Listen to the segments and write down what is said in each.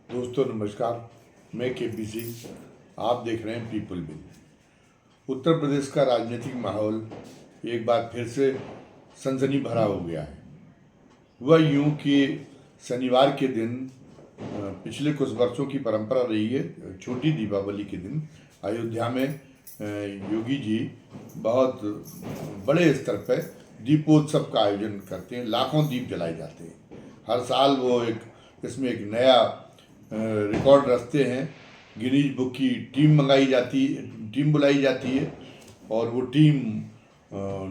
दोस्तों नमस्कार। मैं केपी सिंह। आप देख रहे हैं पीपल बिल। उत्तर प्रदेश का राजनीतिक माहौल एक बार फिर से सनसनी भरा हो गया है। वह यूं कि शनिवार के दिन पिछले कुछ वर्षों की परंपरा रही है, छोटी दीपावली के दिन अयोध्या में योगी जी बहुत बड़े स्तर पर दीपोत्सव का आयोजन करते हैं। लाखों दीप जलाए जाते हैं। हर साल वो इसमें एक नया रिकॉर्ड रचते हैं। गिनीज बुक की टीम बुलाई जाती है और वो टीम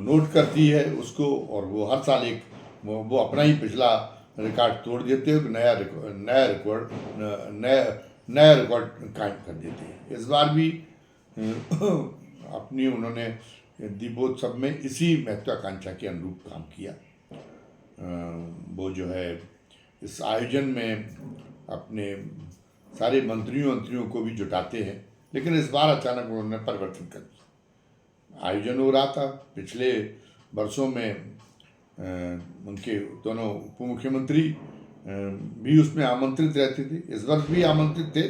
नोट करती है उसको, और वो हर साल वो अपना ही पिछला रिकॉर्ड तोड़ देते हैं। नया रिकॉर्ड कायम कर देते हैं। इस बार भी अपनी उन्होंने दीपोत्सव में इसी महत्वाकांक्षा के अनुरूप काम किया। वो जो है इस आयोजन में अपने सारे मंत्रियों को भी जुटाते हैं, लेकिन इस बार अचानक उन्होंने परिवर्तन कर दिया। आयोजन हो रहा था, पिछले वर्षों में उनके दोनों उप मुख्यमंत्री भी उसमें आमंत्रित रहते थे। इस वर्ष भी आमंत्रित थे,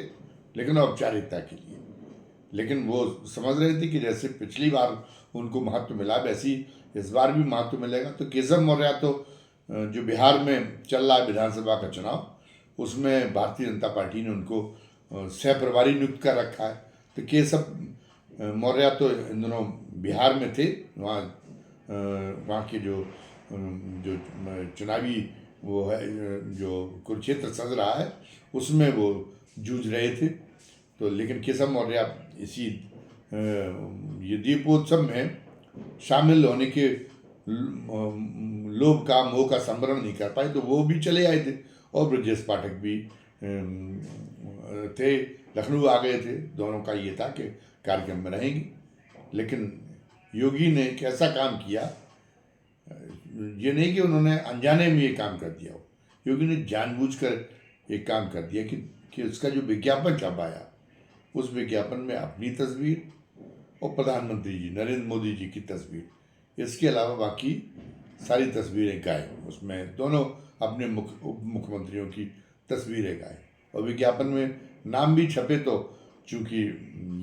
लेकिन औपचारिकता के लिए। लेकिन वो समझ रहे थे कि जैसे पिछली बार उनको महत्व मिला, वैसी इस बार भी महत्व मिलेगा। तो केशव मौर्य तो जो बिहार में चल रहा है विधानसभा का चुनाव, उसमें भारतीय जनता पार्टी ने उनको सह प्रभारी नियुक्त कर रखा है। तो केशव मौर्य तो इन दिनों बिहार में थे। वहाँ के जो चुनावी वो है, जो कुरुक्षेत्र सज रहा है, उसमें वो जूझ रहे थे। तो लेकिन केशव मौर्य इसी ये दीपोत्सव में शामिल होने के लोभ का मोह का संवरण नहीं कर पाए, तो वो भी चले आए थे। और ब्रजेश पाठक भी थे, लखनऊ आ गए थे। दोनों का ये था कि कार्यक्रम में रहेंगे। लेकिन योगी ने एक ऐसा काम किया, ये नहीं कि उन्होंने अनजाने में ये काम कर दिया हो। योगी ने जानबूझकर एक काम कर दिया कि उसका जो विज्ञापन छपाया, उस विज्ञापन में अपनी तस्वीर और प्रधानमंत्री जी नरेंद्र मोदी जी की तस्वीर, इसके अलावा बाकी सारी तस्वीरें गायब। उसमें दोनों अपने उप मुख्यमंत्रियों की तस्वीरें गायब, और विज्ञापन में नाम भी छपे। तो चूँकि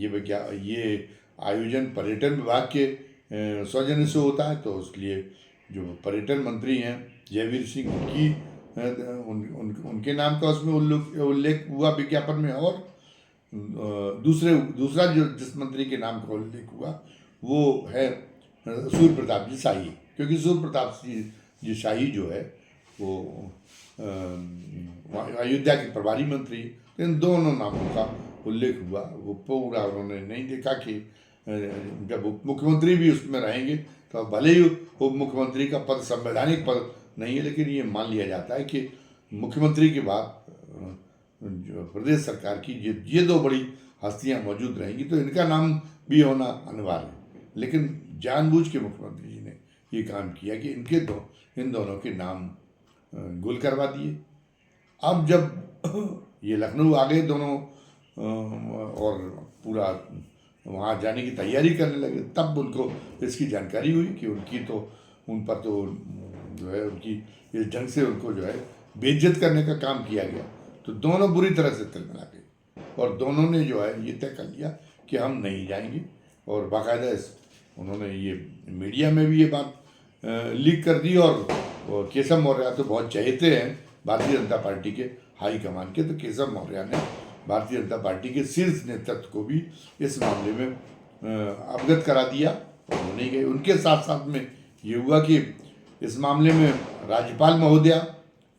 ये आयोजन पर्यटन विभाग के सौजन्य से होता है, तो इसलिए जो पर्यटन मंत्री हैं जयवीर सिंह, उनके नाम का उसमें उल्लेख हुआ विज्ञापन में। और दूसरा जिस मंत्री के नाम का उल्लेख हुआ वो है सूर्य प्रताप जी शाही, क्योंकि सूर्य प्रताप जी शाही जो है वो अयोध्या के प्रभारी मंत्री। तो इन दोनों नामों का उल्लेख हुआ। वो पूरा उन्होंने नहीं देखा कि जब उप मुख्यमंत्री भी उसमें रहेंगे, तो भले ही उप मुख्यमंत्री का पद संवैधानिक पद नहीं है, लेकिन ये मान लिया जाता है कि मुख्यमंत्री के बाद जो प्रदेश सरकार की ये दो बड़ी हस्तियां मौजूद रहेंगी, तो इनका नाम भी होना अनिवार्य है। लेकिन जानबूझ के मुख्यमंत्री जी ने ये काम किया कि इन दोनों के नाम गुल करवा दिए। अब जब ये लखनऊ आ गए दोनों और पूरा वहाँ जाने की तैयारी करने लगे, तब उनको इसकी जानकारी हुई कि उन पर तो जो है उनकी इस ढंग से उनको जो है बेइज्जत करने का काम किया गया। तो दोनों बुरी तरह से तिलमिला गए, और दोनों ने जो है ये तय कर लिया कि हम नहीं जाएंगे। और बाकायदा उन्होंने ये मीडिया में भी ये बात लीक कर दी। और केशव मौर्य तो बहुत चहेते हैं भारतीय जनता पार्टी के हाई कमान के, तो केशव मौर्य ने भारतीय जनता पार्टी के शीर्ष नेतृत्व को भी इस मामले में अवगत करा दिया, और वो नहीं गए। उनके साथ साथ में ये हुआ कि इस मामले में राज्यपाल महोदया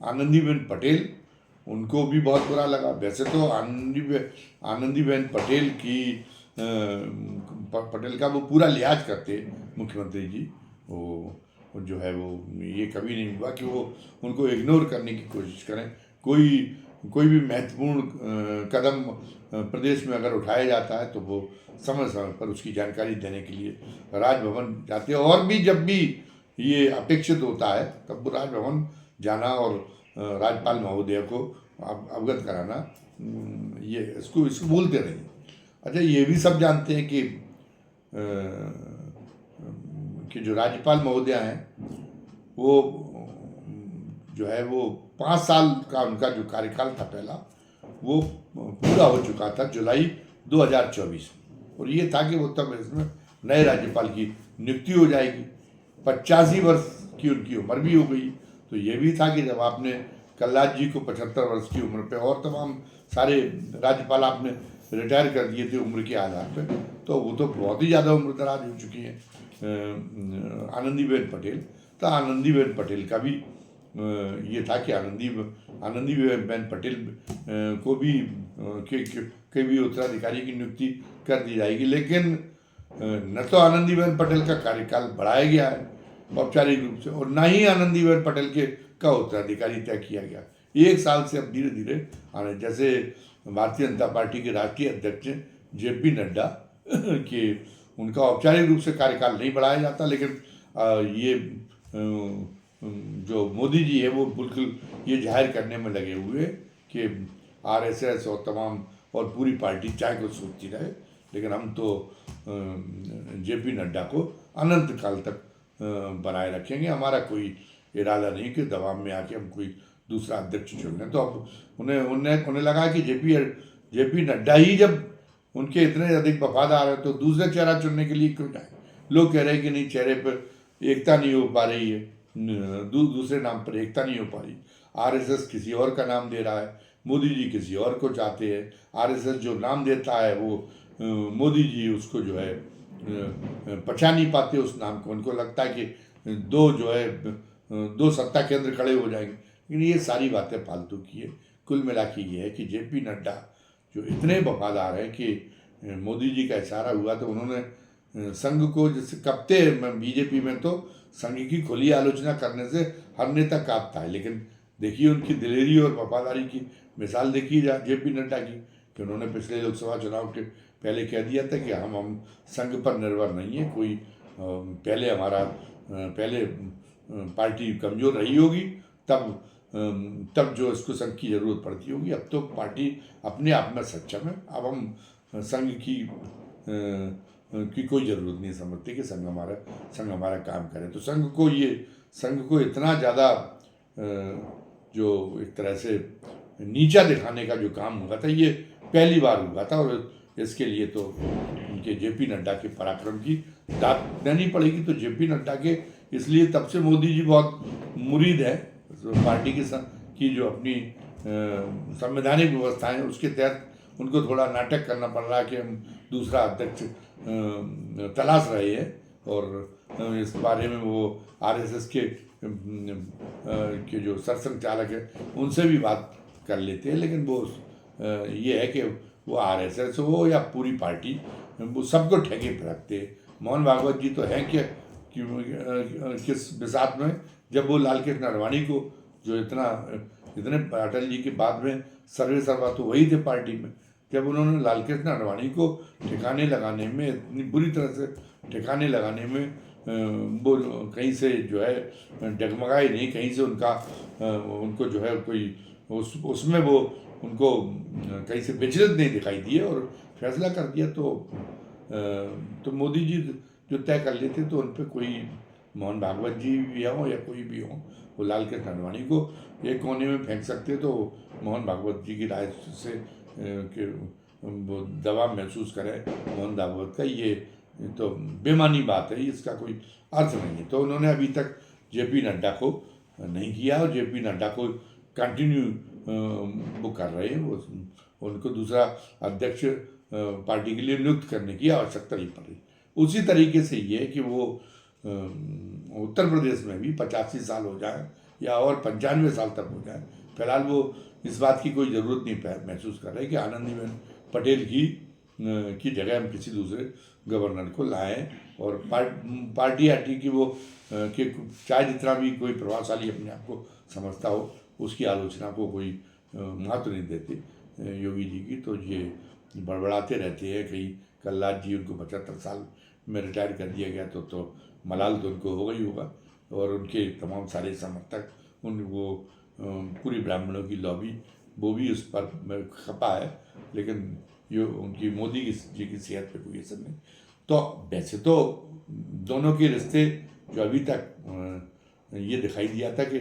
आनंदीबेन पटेल, उनको भी बहुत बुरा लगा। वैसे तो आनंदीबेन पटेल का वो पूरा लिहाज करते मुख्यमंत्री जी। वो जो है वो ये कभी नहीं हुआ कि वो उनको इग्नोर करने की कोशिश करें। कोई भी महत्वपूर्ण कदम प्रदेश में अगर उठाया जाता है, तो वो समय समय पर उसकी जानकारी देने के लिए राजभवन जाते हैं। और भी जब भी ये अपेक्षित होता है, तब वो राजभवन जाना और राज्यपाल महोदय को अवगत कराना, ये इसको भूलते नहीं। अच्छा, ये भी सब जानते हैं कि जो राज्यपाल महोदय हैं वो जो है वो 5 साल का उनका जो कार्यकाल था पहला, वो पूरा हो चुका था जुलाई 2024 में, और ये था कि उत्तर प्रदेश में नए राज्यपाल की नियुक्ति हो जाएगी। 85 वर्ष की उनकी उम्र भी हो गई। तो ये भी था कि जब आपने कलराज जी को 75 वर्ष की उम्र पे और तमाम सारे राज्यपाल आपने रिटायर कर दिए थे उम्र के आधार पे, तो वो तो बहुत ही ज़्यादा उम्र दराज हो चुकी हैं आनंदीबेन पटेल। तो आनंदीबेन पटेल का भी ये था कि आनंदीबेन पटेल को भी के भी उत्तराधिकारी की नियुक्ति कर दी जाएगी। लेकिन न तो आनंदीबेन पटेल का कार्यकाल बढ़ाया गया है औपचारिक रूप से, और न ही आनंदीबेन पटेल के का उत्तराधिकारी तय किया गया। 1 साल से अब धीरे धीरे आने, जैसे भारतीय जनता पार्टी के राष्ट्रीय अध्यक्ष जेपी नड्डा कि उनका औपचारिक रूप से कार्यकाल नहीं बढ़ाया जाता, लेकिन ये जो मोदी जी है वो बिल्कुल ये जाहिर करने में लगे हुए कि आरएसएस और तमाम और पूरी पार्टी चाहे कुछ सोचती रहे, लेकिन हम तो जेपी नड्डा को अनंत काल तक बनाए रखेंगे। हमारा कोई इरादा नहीं कि दबाव में आके हम कोई दूसरा अध्यक्ष चुन लें। तो अब उन्हें लगा कि जेपी नड्डा ही जब उनके इतने अधिक वफादार है तो दूसरा चेहरा चुनने के लिए क्यों जाए। लोग कह रहे हैं कि नहीं, चेहरे पर एकता नहीं हो पा रही है, दूसरे नाम पर एकता नहीं हो पा रही। आरएसएस किसी और का नाम दे रहा है, मोदी जी किसी और को चाहते हैं। आरएसएस जो नाम देता है वो मोदी जी उसको जो है पहचान नहीं पाते उस नाम को। उनको लगता है कि दो सत्ता केंद्र खड़े हो जाएंगे, लेकिन ये सारी बातें फालतू की है। कुल मिला के ये है कि जेपी नड्डा जो इतने वफादार हैं कि मोदी जी का इशारा हुआ तो उन्होंने संघ को, जैसे कपते बीजेपी में तो संघ की खुली आलोचना करने से हर नेता कांपता है, लेकिन देखिए उनकी दिलेरी और वफादारी की मिसाल देखी जेपी नड्डा की, कि उन्होंने पिछले लोकसभा चुनाव के पहले कह दिया था कि हम संघ पर निर्भर नहीं है कोई। पहले पार्टी कमज़ोर रही होगी तब जो इसको संघ की ज़रूरत पड़ती होगी। अब तो पार्टी अपने आप में सक्षम है। अब हम संघ की कोई ज़रूरत नहीं समझते कि संघ हमारा काम करे। तो संघ को इतना ज़्यादा जो एक तरह से नीचा दिखाने का जो काम हुआ था, ये पहली बार हुआ था, और इसके लिए तो उनके जेपी नड्डा के पराक्रम की दाद देनी पड़ेगी। तो जेपी नड्डा के इसलिए तब से मोदी जी बहुत मुरीद है पार्टी की जो अपनी संवैधानिक व्यवस्था है उसके तहत उनको थोड़ा नाटक करना पड़ रहा है कि हम दूसरा अध्यक्ष तलाश रहे हैं, और इस बारे में वो आरएसएस के जो सरसंघचालक है उनसे भी बात कर लेते हैं। लेकिन वो ये है कि वो आरएसएस हो या पूरी पार्टी, वो सबको ठेके पर रखते हैं। मोहन भागवत जी तो हैं कि किस बिसात में, जब वो लाल कृष्ण आडवाणी को जो इतने अटल जी के बाद में सर्वे सर्वा तो वही थे पार्टी में, जब उन्होंने लाल कृष्ण आडवाणी को ठिकाने लगाने में, इतनी बुरी तरह से ठिकाने लगाने में वो कहीं से जो है डगमगाए नहीं, कहीं से उनको जो है कोई उसमें वो उनको कहीं से विचलित नहीं दिखाई दिए और फैसला कर दिया। तो मोदी जी जो तय कर लेते तो उन पर कोई मोहन भागवत जी भी हों या कोई भी हो, वो लाल कृष्ण आडवाणी को एक कोने में फेंक सकते। तो मोहन भागवत जी की राय से कि वो दबाव महसूस करें मोहन भागवत का, ये तो बेमानी बात है, इसका कोई अर्थ नहीं है। तो उन्होंने अभी तक जेपी नड्डा को नहीं किया, और जेपी नड्डा को कंटिन्यू वो कर रहे हैं। वो उनको दूसरा अध्यक्ष पार्टी के लिए नियुक्त करने की आवश्यकता नहीं पड़ रही। उसी तरीके से ये है कि वो उत्तर प्रदेश में भी 85 साल हो जाए या और 95 साल तक हो जाए, फिलहाल वो इस बात की कोई ज़रूरत नहीं महसूस कर रहे कि आनंदीबेन पटेल की जगह हम किसी दूसरे गवर्नर को लाएं, और पार्टी की वो कि चाहे जितना भी कोई प्रभावशाली अपने आप को समझता हो उसकी आलोचना को कोई महत्व नहीं देते योगी जी की। तो ये बड़बड़ाते रहते हैं। कहीं कलराज जी उनको 75 साल में रिटायर कर दिया गया तो मलाल तो उनको हो गई होगा, और उनके तमाम सारे समर्थक वो पूरी ब्राह्मणों की लॉबी वो भी उस पर खपा है, लेकिन ये उनकी मोदी जी की सेहत पे कोई असर नहीं। तो वैसे तो दोनों के रिश्ते जो अभी तक ये दिखाई दिया था कि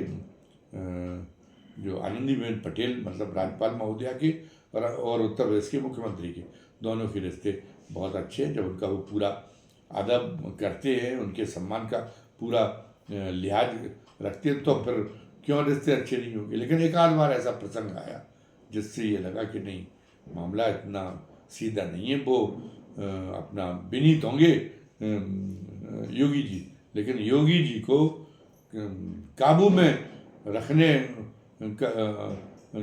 जो आनंदीबेन पटेल मतलब राज्यपाल महोदया के और उत्तर प्रदेश के मुख्यमंत्री के दोनों के रिश्ते बहुत अच्छे हैं। जब उनका वो पूरा अदब करते हैं, उनके सम्मान का पूरा लिहाज रखते हैं, तो फिर क्यों रिश्ते अच्छे नहीं होंगे। लेकिन एक आध बार ऐसा प्रसंग आया जिससे ये लगा कि नहीं, मामला इतना सीधा नहीं है। वो अपना विनीत होंगे योगी जी, लेकिन योगी जी को काबू में रखने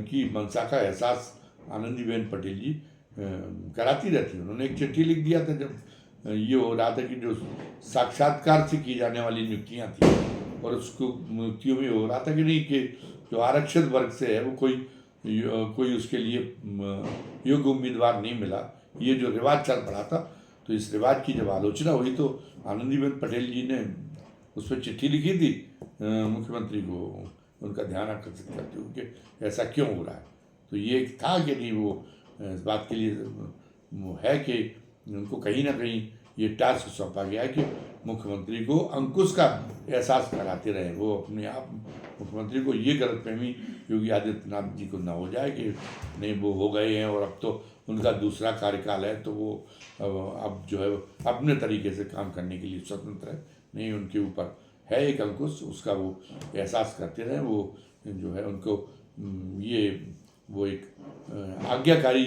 की मंशा का एहसास आनंदीबेन पटेल जी कराती रहती है। उन्होंने एक चिट्ठी लिख दिया था जब ये हो रहा था कि जो साक्षात्कार से की जाने वाली नियुक्तियां थी, और उसको नियुक्तियों में हो रहा था कि नहीं कि जो आरक्षित वर्ग से है वो कोई उसके लिए योग्य उम्मीदवार नहीं मिला। ये जो रिवाज चल पड़ा था, तो इस रिवाज की जब आलोचना हुई तो आनंदीबेन पटेल जी ने उस पर चिट्ठी लिखी थी मुख्यमंत्री को, उनका ध्यान आकर्षित करते हुए कि ऐसा क्यों हो रहा है। तो ये था कि नहीं, वो इस बात के लिए है कि उनको कहीं ना कहीं ये टास्क सौंपा गया है कि मुख्यमंत्री को अंकुश का एहसास कराते रहे। वो अपने आप मुख्यमंत्री को ये गलतफहमी योगी आदित्यनाथ जी को ना हो जाए कि नहीं वो हो गए हैं और अब तो उनका दूसरा कार्यकाल है, तो वो अब जो है अपने तरीके से काम करने के लिए स्वतंत्र है। नहीं, उनके ऊपर है एक अंकुश, उसका वो एहसास करते रहे। वो जो है उनको वो एक आज्ञाकारी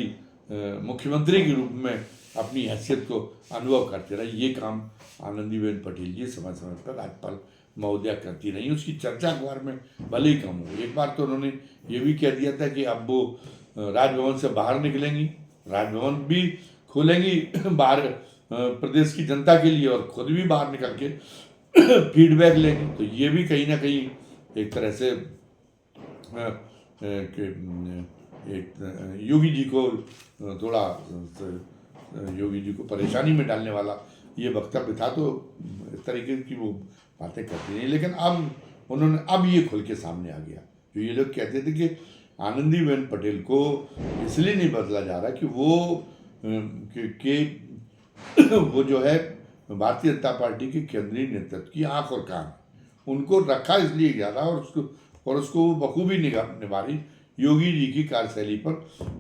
मुख्यमंत्री के रूप में अपनी हैसियत को अनुभव करते रहे। ये काम आनंदीबेन पटेल जी समय समय पर राज्यपाल महोदया करती रही। उसकी चर्चा अखबार में भले ही कम हो। एक बार तो उन्होंने ये भी कह दिया था कि अब वो राजभवन से बाहर निकलेंगी, राजभवन भी खोलेंगी बाहर प्रदेश की जनता के लिए, और खुद भी बाहर निकल के फीडबैक लेंगी। तो ये भी कहीं ना कहीं एक तरह से एक योगी जी को थोड़ा योगी जी को परेशानी में डालने वाला ये वक्तव्य था। तो इस तरीके की वो बातें करती नहीं। लेकिन अब ये खुल के सामने आ गया। जो ये लोग कहते थे कि आनंदीबेन पटेल को इसलिए नहीं बदला जा रहा कि वो जो है भारतीय जनता पार्टी के केंद्रीय नेतृत्व की आंख और कान, उनको रखा इसलिए जा रहा और उसको बखूबी निभा रही योगी जी की कार्यशैली पर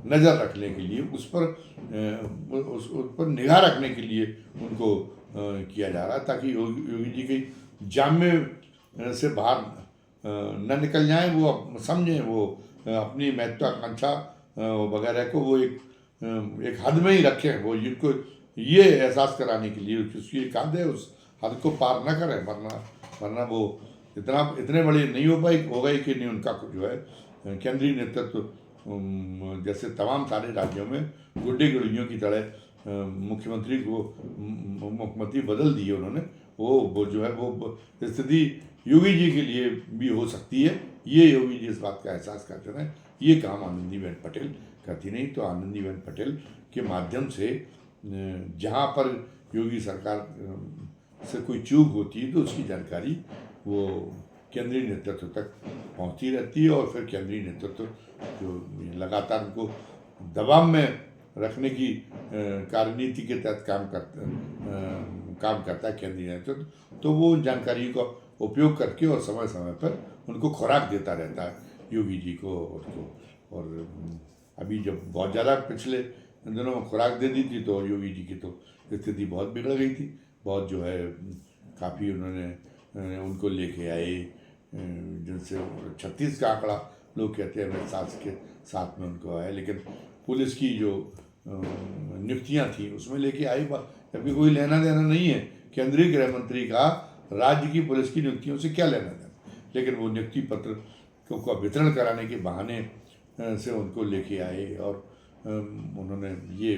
नज़र रखने के लिए, उस पर निगाह रखने के लिए उनको किया जा रहा है, ताकि योगी जी की जाम्य से बाहर न निकल जाएं। वो समझें, वो अपनी महत्वाकांक्षा वगैरह को वो एक हद में ही रखें। वो जिनको ये एहसास कराने के लिए उसकी एक हद है, उस हद को पार न करें, वरना वो इतने बड़े नहीं हो गए कि नहीं उनका जो है केंद्रीय नेतृत्व जैसे तमाम सारे राज्यों में गुड्डे गुड़ियों की तरह मुख्यमंत्री बदल दिए उन्होंने। वो जो है वो स्थिति योगी जी के लिए भी हो सकती है। ये योगी जी इस बात का एहसास करते रहे। ये काम आनंदीबेन पटेल करती नहीं। तो आनंदीबेन पटेल के माध्यम से जहाँ पर योगी सरकार से कोई चूक होती है तो उसकी जानकारी वो केंद्रीय नेतृत्व तक पहुंचती रहती है, और फिर केंद्रीय नेतृत्व जो लगातार उनको दबाव में रखने की कार्यनीति के तहत काम करता है केंद्रीय नेतृत्व, तो वो जानकारी का उपयोग करके और समय समय पर उनको खुराक देता रहता है योगी जी को। और अभी जब बहुत ज़्यादा पिछले दिनों में खुराक दे दी थी तो योगी जी की तो स्थिति बहुत बिगड़ गई थी। बहुत जो है काफ़ी उन्होंने उनको लेके आए, जिनसे 36 का आंकड़ा लोग कहते हैं मेरे साथ में उनको आया, लेकिन पुलिस की जो नियुक्तियां थी उसमें लेके आए, जबकि कोई लेना देना नहीं है। केंद्रीय गृह मंत्री का राज्य की पुलिस की नियुक्तियों से क्या लेना देना, लेकिन वो नियुक्ति पत्र का वितरण कराने के बहाने से उनको लेके आए, और उन्होंने ये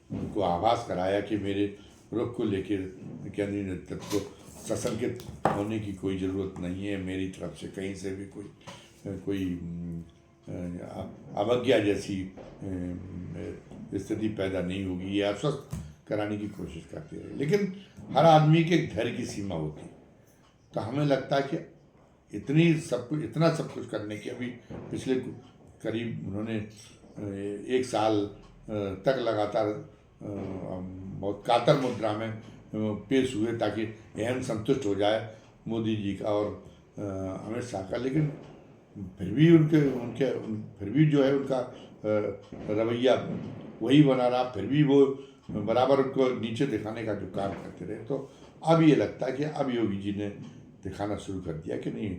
उनको आभास कराया कि मेरे रुख को लेके केंद्रीय नेतृत्व को सशंकित होने की कोई ज़रूरत नहीं है। मेरी तरफ से कहीं से भी कोई अवज्ञा जैसी स्थिति पैदा नहीं होगी, ये आश्वस्त कराने की कोशिश करते रहे। लेकिन हर आदमी के धैर्य की सीमा होती है। तो हमें लगता है कि इतना सब कुछ करने की, अभी पिछले करीब उन्होंने 1 साल तक लगातार बहुत कातर मुद्रा में पेश हुए ताकि एहन संतुष्ट हो जाए मोदी जी का और अमित शाह का। लेकिन फिर भी उनके उनके फिर भी जो है उनका रवैया वही बना रहा, फिर भी वो बराबर उनको नीचे दिखाने का जो काम करते रहे। तो अब ये लगता है कि अब योगी जी ने दिखाना शुरू कर दिया कि नहीं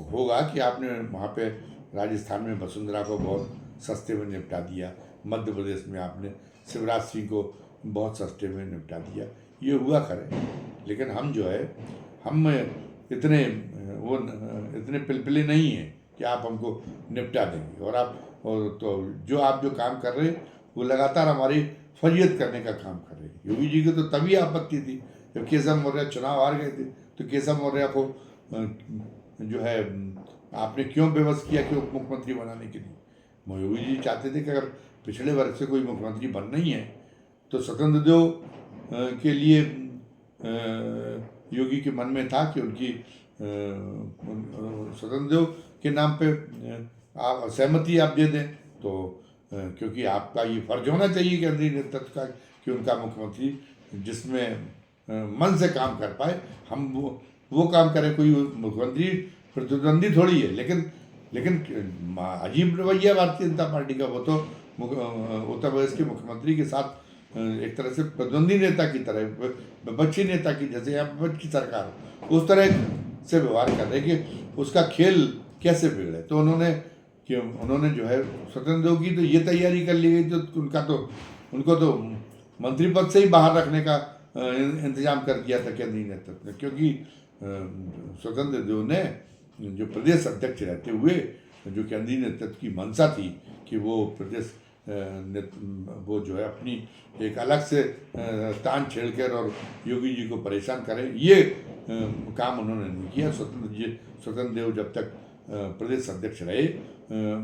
होगा, कि आपने वहाँ पे राजस्थान में वसुंधरा को बहुत सस्ते में निपटा दिया, मध्य प्रदेश में आपने शिवराज सिंह को बहुत सस्ते में निपटा दिया, ये हुआ करे। लेकिन हम जो है हम इतने इतने पिलपिले नहीं हैं कि आप हमको निपटा देंगे। और तो जो काम कर रहे हैं वो लगातार हमारी फरियत करने का काम कर रहे हैं। योगी जी को तो तभी आपत्ति थी जब केशव मौर्य चुनाव हार गए थे, तो केशव मौर्य को जो है आपने क्यों बेबस किया कि उप मुख्यमंत्री बनाने के लिए। योगी जी चाहते थे कि अगर पिछड़े वर्ग से कोई मुख्यमंत्री बनना ही है तो स्वतंत्र देव के लिए योगी के मन में था कि उनकी स्वतंत्र देव के नाम पे आप सहमति आप दे दें, तो क्योंकि आपका ये फर्ज होना चाहिए केंद्रीय नेतृत्व का कि उनका मुख्यमंत्री जिसमें मन से काम कर पाए, हम वो काम करें। कोई मुख्यमंत्री प्रतिद्वंदी थोड़ी है, लेकिन अजीब रवैया भारतीय जनता पार्टी का। वो तो उत्तर प्रदेश के मुख्यमंत्री के साथ एक तरह से प्रतिद्वंदी नेता की तरह, विपक्षी नेता की, जैसे यहाँ विपक्ष की सरकार उस तरह से व्यवहार कर रहे कि उसका खेल कैसे बिगड़े। तो उन्होंने जो है स्वतंत्र देव की तो ये तैयारी कर ली गई, तो उनको तो मंत्री पद से ही बाहर रखने का इंतजाम कर दिया था केंद्रीय नेतृत्व ने, क्योंकि स्वतंत्र देव ने जो प्रदेश अध्यक्ष रहते हुए जो केंद्रीय नेतृत्व की मंशा थी कि वो प्रदेश वो जो है अपनी एक अलग से तान छेड़कर और योगी जी को परेशान करें, ये काम उन्होंने नहीं किया। स्वतंत्र देव जब तक प्रदेश अध्यक्ष रहे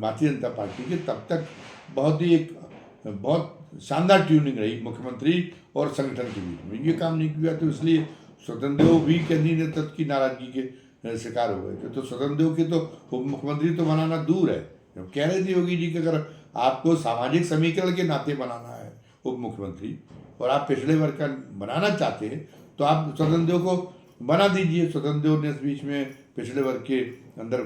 भारतीय जनता पार्टी के, तब तक बहुत शानदार ट्यूनिंग रही मुख्यमंत्री और संगठन के बीच में। ये काम नहीं किया, तो इसलिए स्वतंत्र देव भी केंद्रीय नेतृत्व की नाराजगी के शिकार हो गए थे। तो स्वतंत्र देव के तो उप मुख्यमंत्री तो बनाना दूर है, जब कह रहे थे योगी जी कि अगर आपको सामाजिक समीकरण के नाते बनाना है उप मुख्यमंत्री और आप पिछड़े वर्ग का बनाना चाहते हैं, तो आप स्वतंत्र देव को बना दीजिए। स्वतंत्र देव ने इस बीच में पिछड़े वर्ग के अंदर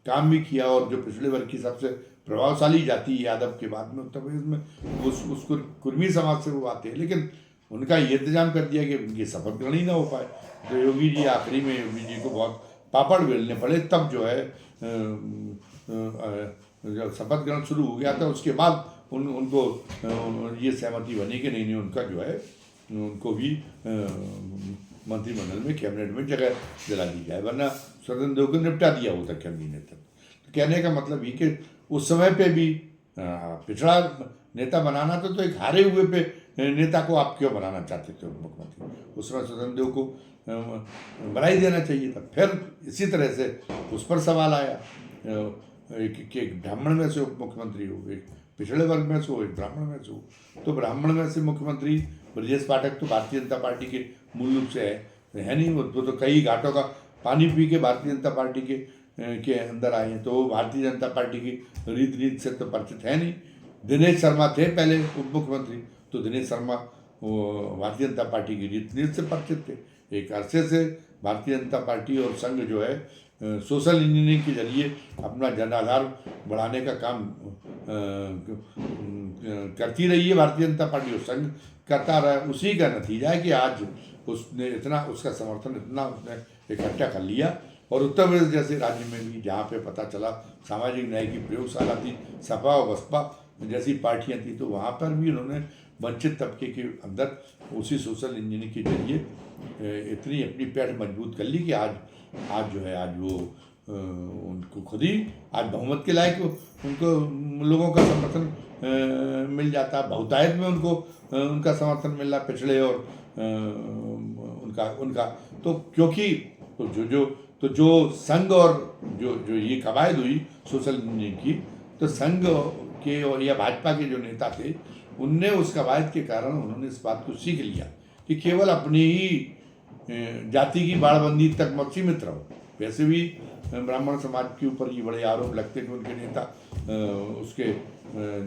काम भी किया, और जो पिछड़े वर्ग की सबसे प्रभावशाली जाति यादव के बाद में उत्तर प्रदेश में उस कुर्मी समाज से वो आते हैं, लेकिन उनका ये इंतजाम कर दिया कि उनकी शपथ ग्रहण ही ना हो पाए। तो योगी जी आखिरी में योगी जी को बहुत पापड़ बेलने पड़े, तब जो है जब शपथ ग्रहण शुरू हो गया था उसके बाद उनको ये सहमति बनी कि नहीं उनका जो है उनको भी मंत्रिमंडल में कैबिनेट में जगह दिला दी जाए, वरना स्वतंत्र देव को निपटा दिया होता केंद्रीय नेतृत्व। तो कहने का मतलब ये कि उस समय पे भी पिछड़ा नेता बनाना तो एक हारे हुए पे नेता को आप क्यों बनाना चाहते थे मुख्यमंत्री। उस समय स्वतंत्र देव को बना ही देना चाहिए था। फिर इसी तरह से उस पर सवाल आया एक ब्राह्मण में से उप मुख्यमंत्री हो, एक पिछड़े वर्ग में से हो, एक ब्राह्मण में से हो। तो ब्राह्मण में से मुख्यमंत्री ब्रजेश पाठक तो भारतीय जनता पार्टी के मूल रूप से है नहीं, वो तो कई घाटों का पानी पी के भारतीय जनता पार्टी के अंदर आए हैं, तो वो भारतीय जनता पार्टी की रीत से तो परिचित है नहीं। दिनेश शर्मा थे पहले उप मुख्यमंत्री, तो दिनेश शर्मा वो भारतीय जनता पार्टी की रीत से परिचित थे। एक अरसे से भारतीय जनता पार्टी और संघ जो है सोशल इंजीनियरिंग के जरिए अपना जनाधार बढ़ाने का काम करती रही है भारतीय जनता पार्टी, और संघ करता रहा। उसी का नतीजा है कि आज उसका समर्थन इतना उसने इकट्ठा कर लिया। और उत्तर प्रदेश जैसे राज्य में भी जहाँ पे पता चला सामाजिक न्याय की प्रयोगशाला थी, सपा और बसपा जैसी पार्टियाँ थी, तो वहाँ पर भी उन्होंने वंचित तबके के अंदर उसी सोशल इंजीनियरिंग के जरिए इतनी अपनी पैठ मजबूत कर ली कि आज जो है आज वो उनको खुद ही आज बहुमत के लायक उनको लोगों का समर्थन मिल जाता, बहुतायत में उनका समर्थन मिल रहा, पिछड़े और उनका तो क्योंकि जो संघ और जो ये कवायद हुई सोशल इंजीनियरिंग की, तो संघ के और या भाजपा के जो नेता थे उनने उस कवायद के कारण उन्होंने इस बात को सीख लिया कि केवल अपनी ही जाति की बाड़बंदी तक मत सीमित रहो। वैसे भी ब्राह्मण समाज के ऊपर ये बड़े आरोप लगते कि उनके नेता उसके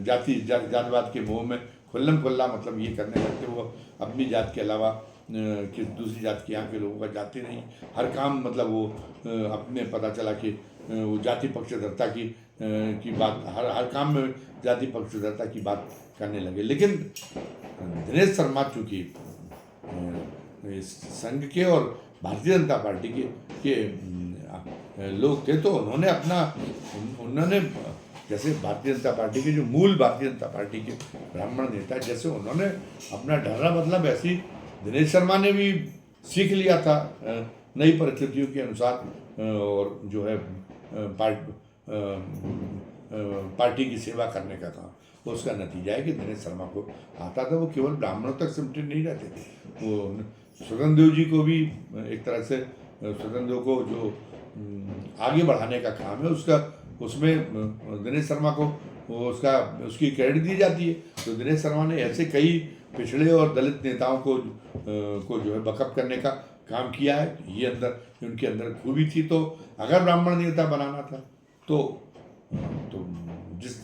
जातिवाद के मोह में खुल्ला मतलब ये करने लगते, वो अपनी जात के अलावा कि दूसरी जात के यहाँ के लोगों का जाते नहीं, हर काम मतलब वो अपने पता चला कि वो जाति पक्षधरता की बात, हर हर काम में जाति पक्षधरता की बात करने लगे। लेकिन दिनेश शर्मा चूँकि संघ के और भारतीय जनता पार्टी के लोग थे, तो उन्होंने जैसे भारतीय जनता पार्टी के जो मूल भारतीय जनता पार्टी के ब्राह्मण नेता, जैसे उन्होंने अपना ढर्रा बदला, वैसे ही दिनेश शर्मा ने भी सीख लिया था नई परिस्थितियों के अनुसार और जो है पार्टी की सेवा करने का काम। उसका नतीजा है कि दिनेश शर्मा को आता था। वो केवल ब्राह्मणों तक सिमटे नहीं रहते थे, वो स्वतंत्र देव जी को भी एक तरह से, स्वतंत्र देव को जो आगे बढ़ाने का काम है उसमें दिनेश शर्मा को उसकी क्रेडिट दी जाती है। तो दिनेश शर्मा ने ऐसे कई पिछड़े और दलित नेताओं को जो है बकअप करने का काम किया है। ये उनके अंदर खूबी थी। तो अगर ब्राह्मण नेता बनाना था तो जिस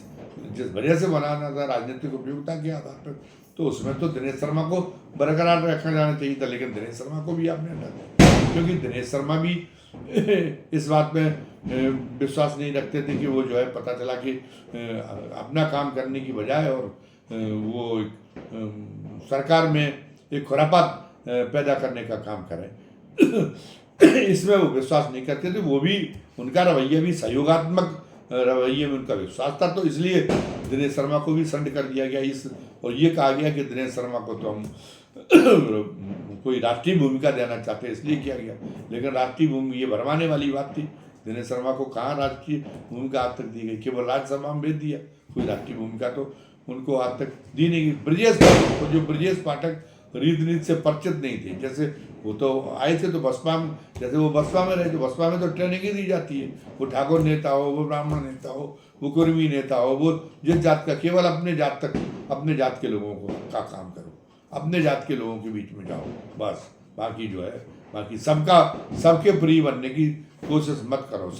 वजह से बनाना था राजनीतिक उपयोगिता के आधार पर, तो उसमें तो दिनेश शर्मा को बरकरार रखा जाना चाहिए था। लेकिन दिनेश शर्मा को भी आपने हटा दिया, क्योंकि दिनेश शर्मा भी इस बात में विश्वास नहीं रखते थे कि वो जो है, पता चला कि अपना काम करने की बजाय और वो सरकार में एक खुरापात पैदा करने का काम करें, इसमें वो विश्वास नहीं करते थे। वो भी, उनका रवैया भी सहयोगात्मक रवैये में उनका विश्वास था। तो इसलिए दिनेश शर्मा को भी संड कर दिया गया और ये कहा गया कि दिनेश शर्मा को तो हम कोई राष्ट्रीय भूमिका देना चाहते हैं, इसलिए किया गया। लेकिन राष्ट्रीय भूमि ये भरमाने वाली बात थी। दिनेश शर्मा को कहाँ राष्ट्रीय भूमिका आज तक दी गई? केवल राज्यसभा में भेज दिया, कोई राष्ट्रीय भूमिका तो उनको आज तक दी नहीं गई। ब्रजेश पाठक रीति से परिचित नहीं थे, जैसे वो तो आए थे तो बसपा में, जैसे वो बसपा में रहे तो बसपा में तो ट्रेनिंग ही दी जाती है। वो ठाकुर नेता हो, वो ब्राह्मण नेता हो, वो कुर्मी नेता हो, वो जिस जात का, केवल अपने जात के लोगों का काम करो, अपने जात के लोगों के बीच में जाओ, बस। बाकी सबके प्रिय बनने की कोशिश मत करो।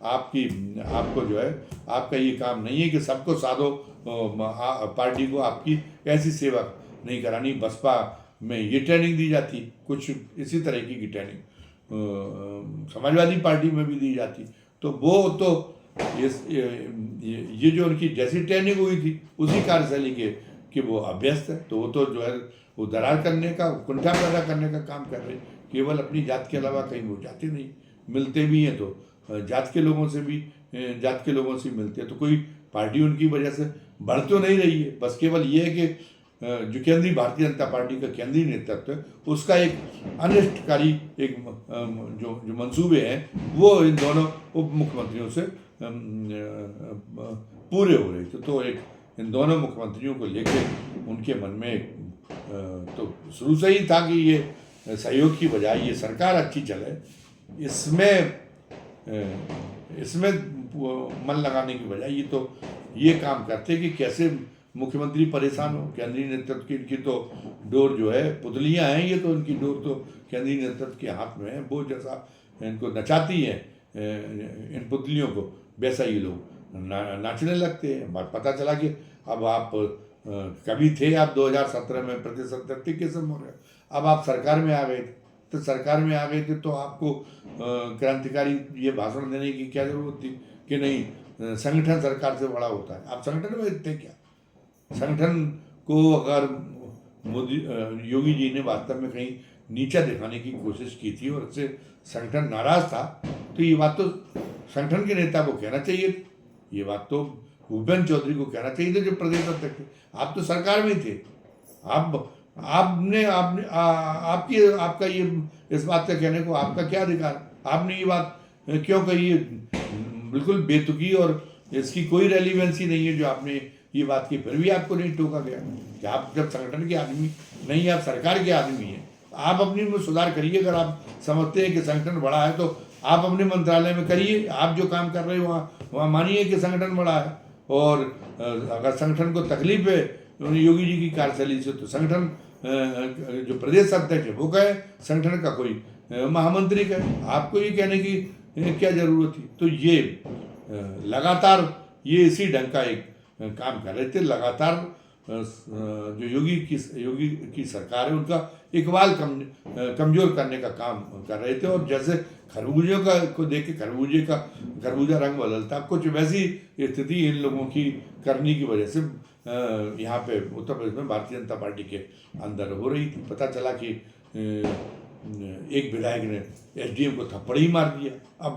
आपको जो है, आपका ये काम नहीं है कि सबको साधो, पार्टी को आपकी ऐसी सेवा नहीं करानी। बसपा में ये ट्रेनिंग दी जाती, कुछ इसी तरह की ट्रेनिंग समाजवादी पार्टी में भी दी जाती। तो वो तो ये जो उनकी जैसी ट्रेनिंग हुई थी उसी कार्यशैली के वो अभ्यस्त है। तो वो तो जो है वो दरार करने का, कुंठा पैदा करने का काम कर रहे। केवल अपनी जात के अलावा कहीं वो जाते नहीं, मिलते भी हैं तो जात के लोगों से मिलते हैं। तो कोई पार्टी उनकी वजह से बढ़ तो नहीं रही है। बस केवल ये है कि जो केंद्रीय भारतीय जनता पार्टी का केंद्रीय नेतृत्व है, उसका एक अनिष्टकारी एक जो मंसूबे हैं वो इन दोनों उप मुख्यमंत्रियों से पूरे हो रहे थे। तो एक इन दोनों मुख्यमंत्रियों को लेकर उनके मन में तो शुरू से ही था कि ये सहयोग की बजाय ये सरकार अच्छी चले, इसमें मन लगाने की बजाय ये काम करते कि कैसे मुख्यमंत्री परेशान हो। केंद्रीय नेतृत्व की इनकी तो डोर जो है, पुतलियां हैं ये, तो इनकी डोर तो केंद्रीय नेतृत्व के हाथ में है। वो जैसा इनको नचाती है इन पुतलियों को, वैसा ये लोग नाचने लगते हैं। पता चला कि अब आप कभी थे आप 2017 में प्रतिशत के सम हो रहे, अब आप सरकार में आ गए थे तो आपको क्रांतिकारी ये भाषण देने की क्या जरूरत थी कि नहीं संगठन सरकार से बड़ा होता है। आप संगठन में थे क्या? संगठन को अगर योगी जी ने वास्तव में कहीं नीचा दिखाने की कोशिश की थी और उससे संगठन नाराज था, तो ये बात तो संगठन के नेता को कहना चाहिए। ये बात तो भूपेन्द्र चौधरी को कहना चाहिए था जो प्रदेश अध्यक्ष थे। आप तो सरकार में थे, आपका ये इस बात का कहने को आपका क्या अधिकार? आपने ये बात क्यों कही है? बिल्कुल बेतुकी और इसकी कोई रेलिवेंसी नहीं है जो आपने ये बात की, फिर भी आपको नहीं टोका गया कि आप जब संगठन के आदमी नहीं, आप सरकार के आदमी हैं। आप अपनी में सुधार करिए। अगर आप समझते हैं कि संगठन बड़ा है तो आप अपने मंत्रालय में करिए। आप जो काम कर रहे हो वहाँ मानिए कि संगठन बड़ा है। और अगर संगठन को तकलीफ है योगी जी की कार्यशैली से, तो संगठन जो प्रदेश अध्यक्ष है वो कहे, संगठन का कोई महामंत्री कहे। आपको ये कहने की क्या जरूरत थी? तो ये लगातार ये इसी ढंग का एक काम कर रहे थे। लगातार जो योगी की सरकार है उनका इकबाल कमजोर करने का काम कर रहे थे। और जैसे खरबूजे को देख के खरबूजा रंग बदलता, कुछ वैसी स्थिति इन लोगों की करनी की वजह से यहाँ पे उत्तर प्रदेश में भारतीय जनता पार्टी के अंदर हो रही थी। पता चला कि एक विधायक ने एसडीएम को थप्पड़ ही मार दिया। अब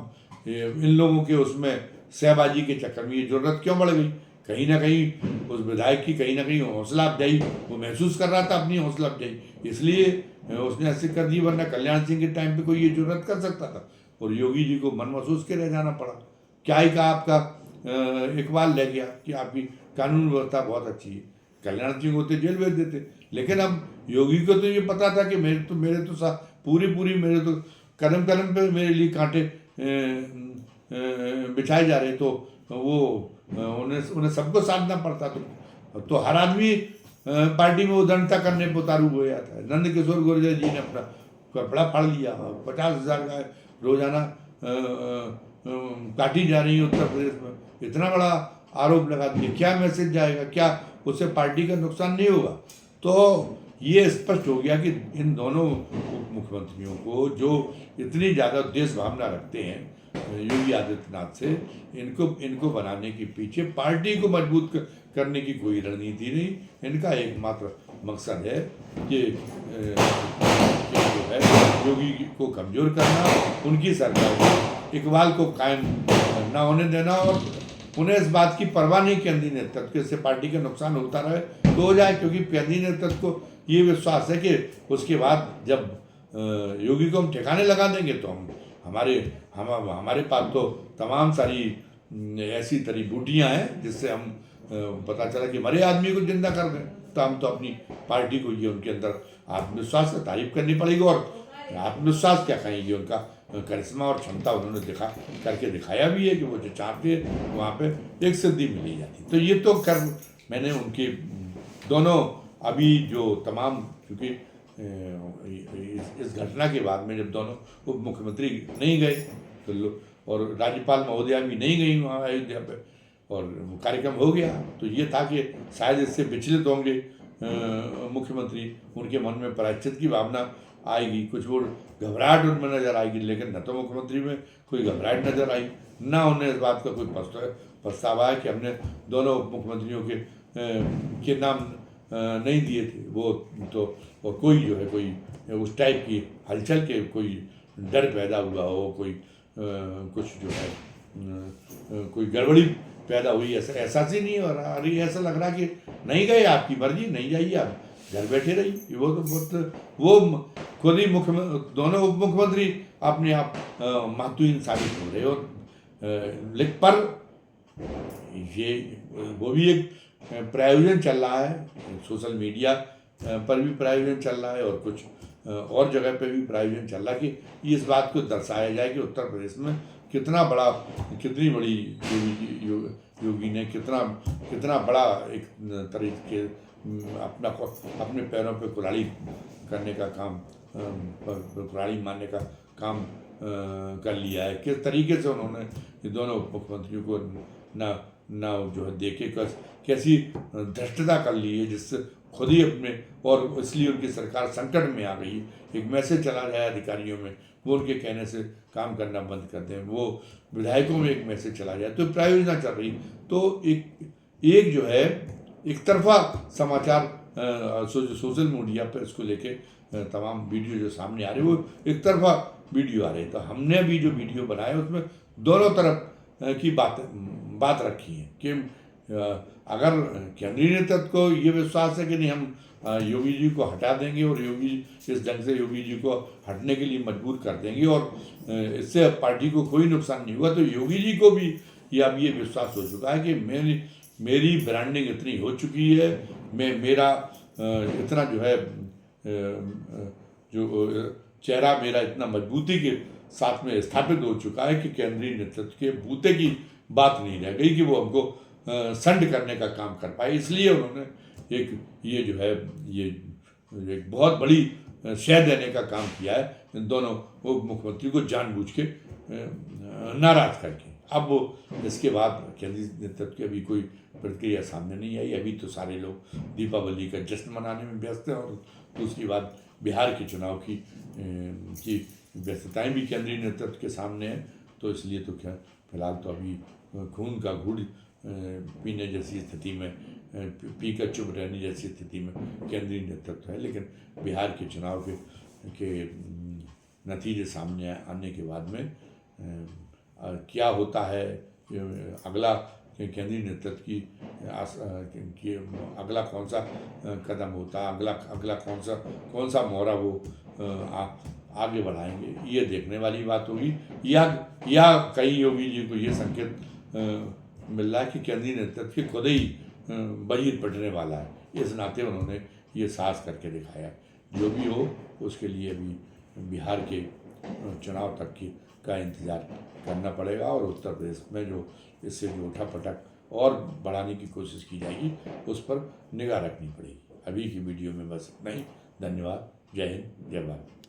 इन लोगों के उसमें सहबाजी के चक्कर में ये जरूरत क्यों बढ़ गई? कहीं ना कहीं उस विधायक की कहीं ना कहीं हौसला अफजाई वो महसूस कर रहा था, अपनी हौसला अफजाई, इसलिए उसने ऐसे कर दी। वरना कल्याण सिंह के टाइम पे कोई ये जरूरत कर सकता था और योगी जी को मन महसूस के रह जाना पड़ा। क्या ही कहा, आपका इकबाल ले गया कि आपकी कानून व्यवस्था बहुत अच्छी है। कल्याण सिंह होते जेल भेज देते। लेकिन अब योगी को तो ये पता था कि मेरे तो पूरी मेरे तो कदम कदम पे मेरे लिए कांटे बिछाए जा रहे, तो वो उन्हें सबको साधना पड़ता। तो हर आदमी पार्टी में उदंडता करने पर उतारू हो जाता है। नंद किशोर गुर्जर जी ने अपना कपड़ा फाड़ लिया, 50,000 का रोजाना काटी जा रही है उत्तर प्रदेश में। इतना बड़ा आरोप लगा दिया, क्या मैसेज जाएगा? क्या उससे पार्टी का नुकसान नहीं होगा? तो ये स्पष्ट हो गया कि इन दोनों उप मुख्यमंत्रियों को, जो इतनी ज़्यादा देश भावना रखते हैं योगी आदित्यनाथ से, इनको बनाने के पीछे पार्टी को मजबूत करने की कोई रणनीति नहीं। इनका एकमात्र मकसद है कि जो है योगी को कमज़ोर करना, उनकी सरकार को इकबाल को कायम ना होने देना, और उन्हें इस बात की परवाह नहीं कि केंद्रीय नेतृत्व के, इससे पार्टी का नुकसान होता रहे तो हो जाए। क्योंकि केंद्रीय नेतृत्व को ये विश्वास है कि उसके बाद जब योगी को हम ठिकाने लगा देंगे तो हमारे पास तो तमाम सारी ऐसी तरी बूटियाँ हैं जिससे हम पता चला कि मरे आदमी को जिंदा कर दें। तो हम तो अपनी पार्टी को ये उनके अंदर आत्मविश्वास से तारीफ करनी पड़ेगी। और आत्मविश्वास क्या कहेंगे, उनका करिश्मा और क्षमता उन्होंने करके दिखाया भी है कि वो जो चाहते हैं वहाँ पे एक सिद्धि मिली जाती। तो ये तो मैंने उनके दोनों अभी जो तमाम, क्योंकि इस घटना के बाद में जब दोनों उप मुख्यमंत्री नहीं गए तो और राज्यपाल महोदया भी नहीं गई वहाँ अयोध्या पे, और वो कार्यक्रम हो गया, तो ये था कि शायद इससे विचलित होंगे मुख्यमंत्री, उनके मन में प्रायश्चित की भावना आएगी, कुछ वो घबराहट उनमें नजर आएगी। लेकिन न तो मुख्यमंत्री में कोई घबराहट नजर आई, ना उन्हें इस बात का कोई प्रस्ताव आया कि हमने दोनों उप मुख्यमंत्रियों के नाम नहीं दिए थे। वो तो, और कोई जो है कोई उस टाइप की हलचल के कोई डर पैदा हुआ हो, कोई कुछ जो है कोई गड़बड़ी पैदा हुई, ऐसा एहसास ही नहीं हो रहा। अरे ऐसा लग रहा कि नहीं गए, आपकी मर्जी, नहीं जाइए, आप घर बैठे रहिए। वो खुद ही दोनों उप मुख्यमंत्री अपने आप महत्वहीन साबित हो रहे। और पर ये वो भी एक प्रायोजन चल रहा है, सोशल मीडिया पर भी प्रायोजन चल रहा है और कुछ और जगह पे भी प्रायोजन चल रहा है कि इस बात को दर्शाया जाए कि उत्तर प्रदेश में कितनी बड़ी योगी ने कितना बड़ा एक तरीके अपने पैरों पे कुल्हाड़ी करने का काम, कुल्हाड़ी मारने का काम कर लिया है। किस तरीके से उन्होंने दोनों मुख्यमंत्रियों को ना जो है देखे कैसी धृष्टता कर ली है, जिससे खुद ही अपने, और इसलिए उनकी सरकार संकट में आ गई। एक मैसेज चला जाए अधिकारियों में, वो उनके कहने से काम करना बंद कर दें, वो विधायकों में एक मैसेज चला जाए, तो प्रायोजना चल रही। तो एक जो है एक तरफा समाचार सोशल मीडिया पर इसको लेके तमाम वीडियो जो सामने आ रहे वो एक तरफा वीडियो आ रहे। तो हमने भी जो वीडियो बनाया उसमें दोनों तरफ की बात रखी है कि अगर केंद्रीय नेतृत्व को ये विश्वास है कि नहीं, हम योगी जी को हटा देंगे और योगी इस ढंग से योगी जी को हटने के लिए मजबूर कर देंगे और इससे पार्टी को कोई नुकसान नहीं हुआ, तो योगी जी को भी अब ये विश्वास हो चुका है कि मेरी ब्रांडिंग इतनी हो चुकी है, मेरा इतना जो है जो चेहरा मेरा इतना मजबूती के साथ में स्थापित हो चुका है कि केंद्रीय नेतृत्व के बूते की बात नहीं रह गई कि वो हमको संड करने का काम कर पाए। इसलिए उन्होंने ये जो है ये एक बहुत बड़ी शह देने का काम किया है इन दोनों उप मुख्यमंत्री को जानबूझ के नाराज करके। अब इसके बाद केंद्रीय नेतृत्व की अभी कोई प्रतिक्रिया सामने नहीं आई। अभी तो सारे लोग दीपावली का जश्न मनाने में व्यस्त हैं, और दूसरी बात बिहार के चुनाव की व्यस्तताएं भी केंद्रीय नेतृत्व के सामने हैं। तो इसलिए तो क्या फिलहाल तो अभी खून का घूंट पीने जैसी स्थिति में, पीकर चुप रहने जैसी स्थिति में केंद्रीय नेतृत्व है। लेकिन बिहार के चुनाव के नतीजे सामने आने के बाद में क्या होता है, अगला केंद्रीय नेतृत्व की अगला कौन सा कदम होता है, अगला कौन सा मोहरा वो आगे बढ़ाएंगे, ये देखने वाली बात होगी। या कहीं योगी जी को ये संकेत मिल रहा है कि केंद्रीय नेतृत्व की खुद ही बहिर पड़ने वाला है। इस नाते उन्होंने ये साहस करके दिखाया। जो भी हो, उसके लिए अभी बिहार के चुनाव तक का इंतज़ार करना पड़ेगा, और उत्तर प्रदेश में जो इससे जो उठापटक और बढ़ाने की कोशिश की जाएगी उस पर निगाह रखनी पड़ेगी। अभी की वीडियो में बस इतना ही। धन्यवाद। जय हिंद, जय भारत।